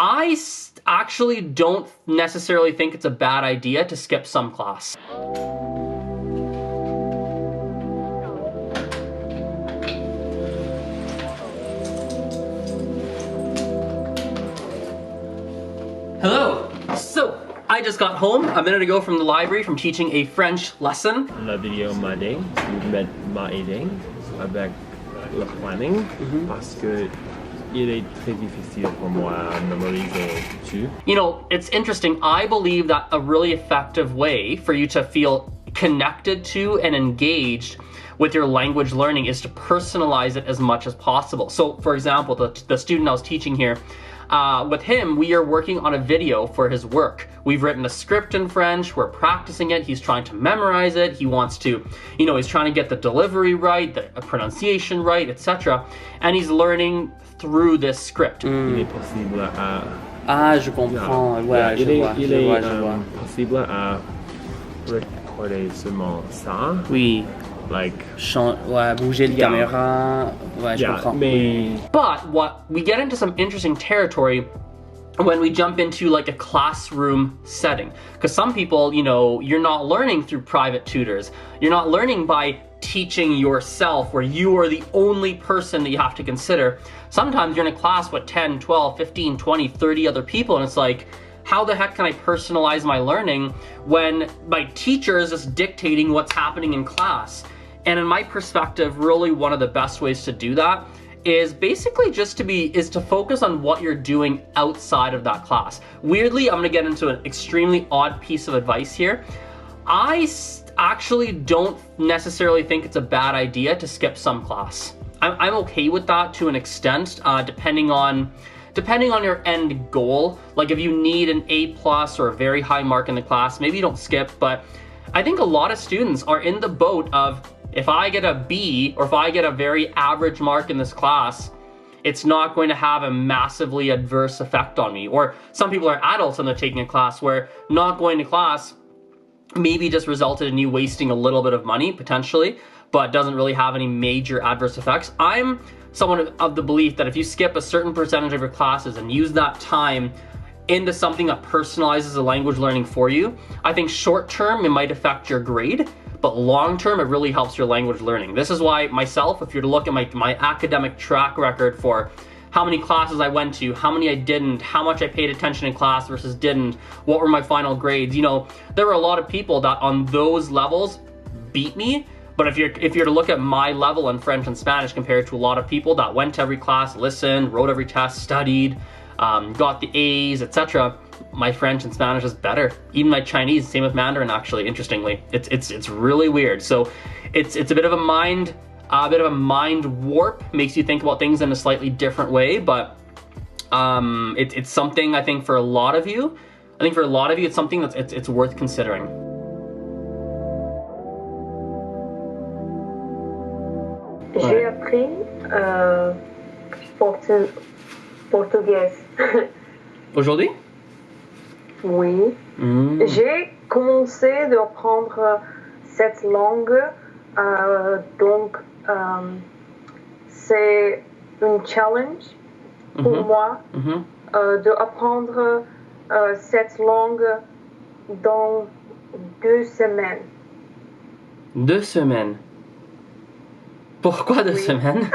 Actually don't necessarily think it's a bad idea to skip some class. Hello! So, I just got home a minute ago from the library from teaching a French lesson. La vidéo m'a aidé avec le planning parce que il est très difficile pour moi à mémoriser tout. You know, it's interesting. I believe that a really effective way for you to feel connected to and engaged with your language learning is to personalize it as much as possible. So, for example, the student I was teaching here, with him, we are working on a video for his work. We've written a script in French, we're practicing it, he's trying to memorize it, he wants to, you know, he's trying to get the delivery right, the pronunciation right, etc. And he's learning through this script. Il est possible à... Ah, je comprends, ouais, je vois. Possible à recorder seulement ça. Oui. Like, ouais, bouger la caméra, ouais, je comprends. But what we get into some interesting territory when we jump into like a classroom setting, because some people, you know, you're not learning through private tutors. You're not learning by teaching yourself where you are the only person that you have to consider. Sometimes you're in a class with 10, 12, 15, 20, 30 other people, and it's like, how the heck can I personalize my learning when my teacher is just dictating what's happening in class? And in my perspective, really one of the best ways to do that is basically just to focus on what you're doing outside of that class. Weirdly, I'm gonna get into an extremely odd piece of advice here. I actually don't necessarily think it's a bad idea to skip some class. I'm okay with that to an extent, depending on your end goal. Like if you need an A+ or a very high mark in the class, maybe you don't skip, but I think a lot of students are in the boat of, if I get a B or if I get a very average mark in this class, it's not going to have a massively adverse effect on me. Or some people are adults and they're taking a class where not going to class maybe just resulted in you wasting a little bit of money potentially, but doesn't really have any major adverse effects. I'm someone of the belief that if you skip a certain percentage of your classes and use that time into something that personalizes the language learning for you, I think short term it might affect your grade, but long term it really helps your language learning. This is why myself, if you're to look at my academic track record for how many classes I went to, how many I didn't, how much I paid attention in class versus didn't, what were my final grades, you know, there were a lot of people that on those levels beat me. But if you're to look at my level in French and Spanish compared to a lot of people that went to every class, listened, wrote every test, studied, got the A's, etc., my French and Spanish is better. Even my Chinese, same with Mandarin actually, interestingly. It's really weird. So it's a bit of a mind warp, makes you think about things in a slightly different way, but it's something I think for a lot of you, it's something that's it's worth considering. J'ai appris portugais. Aujourd'hui? Oui. J'ai commencé d'apprendre cette langue, donc c'est un challenge pour moi d'apprendre cette langue dans 2 semaines. 2 semaines? Pourquoi 2 semaines?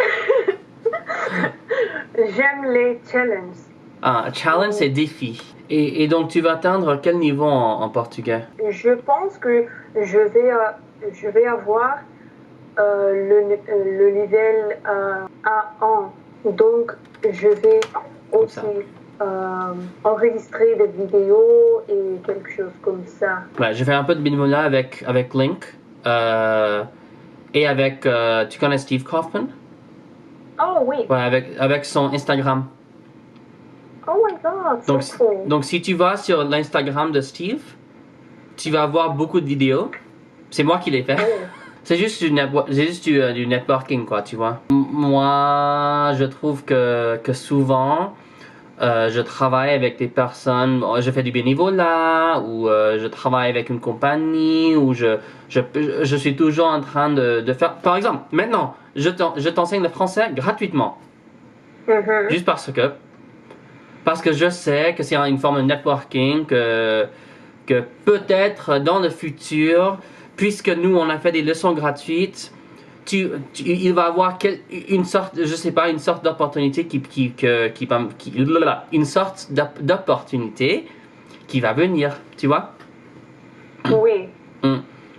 J'aime les challenges. Ah, challenge, c'est défi. Et donc, tu vas atteindre quel niveau en portugais? Je pense que je vais avoir le niveau A1. Donc, je vais aussi enregistrer des vidéos et quelque chose comme ça. Ouais, je fais un peu de bénévolat avec LingQ. Et avec, tu connais Steve Kauffmann? Oh oui. Ouais, avec son Instagram. Oh my god, so cool. Donc si tu vas sur l'Instagram de Steve, tu vas voir beaucoup de vidéos. C'est moi qui les fais. Oh. C'est juste du networking, quoi, tu vois. Moi, je trouve que souvent, je travaille avec des personnes, je fais du bénévolat, ou je travaille avec une compagnie, ou je suis toujours en train de faire... Par exemple, maintenant, je t'enseigne le français gratuitement. Juste parce que Parce que je sais que c'est une forme de networking, que peut-être dans le futur, puisque nous on a fait des leçons gratuites, il va avoir une sorte, je sais pas, une sorte d'opportunité une sorte d'opportunité qui va venir, tu vois? Oui.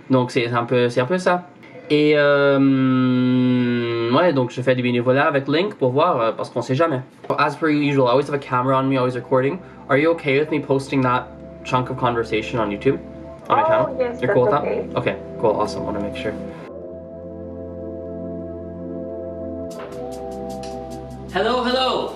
Donc c'est un peu ça. Et ouais, donc je fais du bénévolat avec Link pour voir, parce qu'on sait jamais. As per usual, I always have a camera on me, always recording. Are you okay with me posting that chunk of conversation on YouTube? On my channel? Yes, You're cool with that's that? okay. Okay, cool, awesome, I want to make sure. Hello!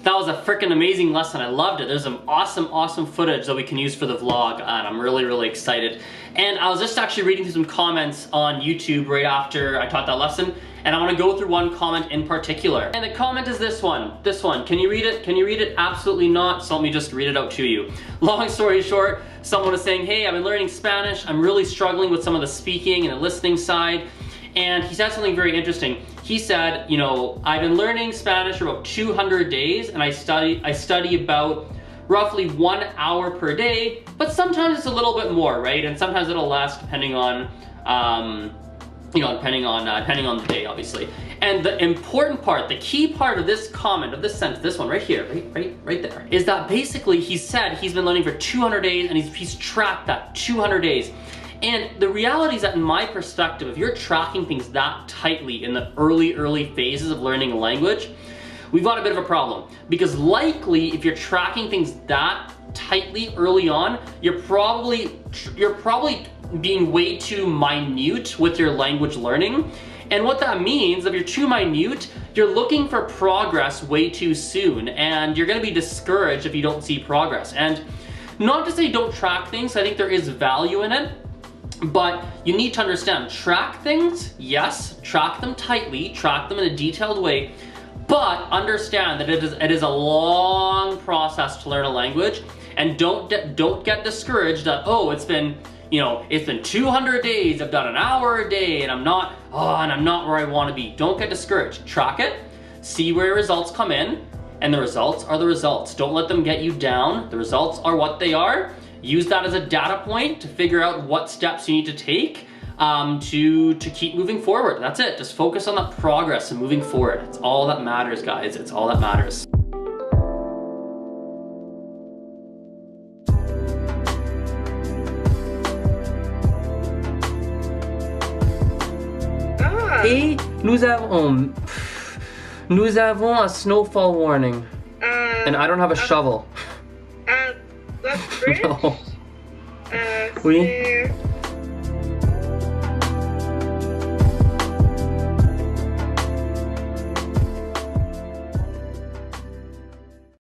That was a freaking amazing lesson. I loved it. There's some awesome footage that we can use for the vlog, and I'm really excited. And I was just actually reading through some comments on YouTube right after I taught that lesson, and I want to go through one comment in particular. And the comment is this one. Can you read it? Can you read it? Absolutely not. So let me just read it out to you. Long story short, someone was saying, hey, I've been learning Spanish. I'm really struggling with some of the speaking and the listening side. And he said something very interesting. He said, you know, I've been learning Spanish for about 200 days, and I study about roughly 1 hour per day, but sometimes it's a little bit more, right? And sometimes it'll less depending on, depending on the day, obviously. And the important part, the key part of this comment, of this sentence, this one right here, right there, is that basically he said he's been learning for 200 days, and he's tracked that 200 days. And the reality is that in my perspective, if you're tracking things that tightly in the early phases of learning a language, we've got a bit of a problem. Because likely, if you're tracking things that tightly early on, you're probably being way too minute with your language learning. And what that means, if you're too minute, you're looking for progress way too soon, and you're gonna be discouraged if you don't see progress. And not to say don't track things, I think there is value in it. But you need to understand, track things, yes, track them tightly, track them in a detailed way, but understand that it is a long process to learn a language, and don't get discouraged that, oh, it's been 200 days, I've done an hour a day, and I'm not where I want to be. Don't get discouraged. Track it, see where results come in, and the results are the results. Don't let them get you down. The results are what they are. Use that as a data point to figure out what steps you need to take to keep moving forward. That's it. Just focus on that progress and moving forward. It's all that matters, guys. It's all that matters. Et nous avons a snowfall warning. And I don't have a shovel. That's British? No. Oui.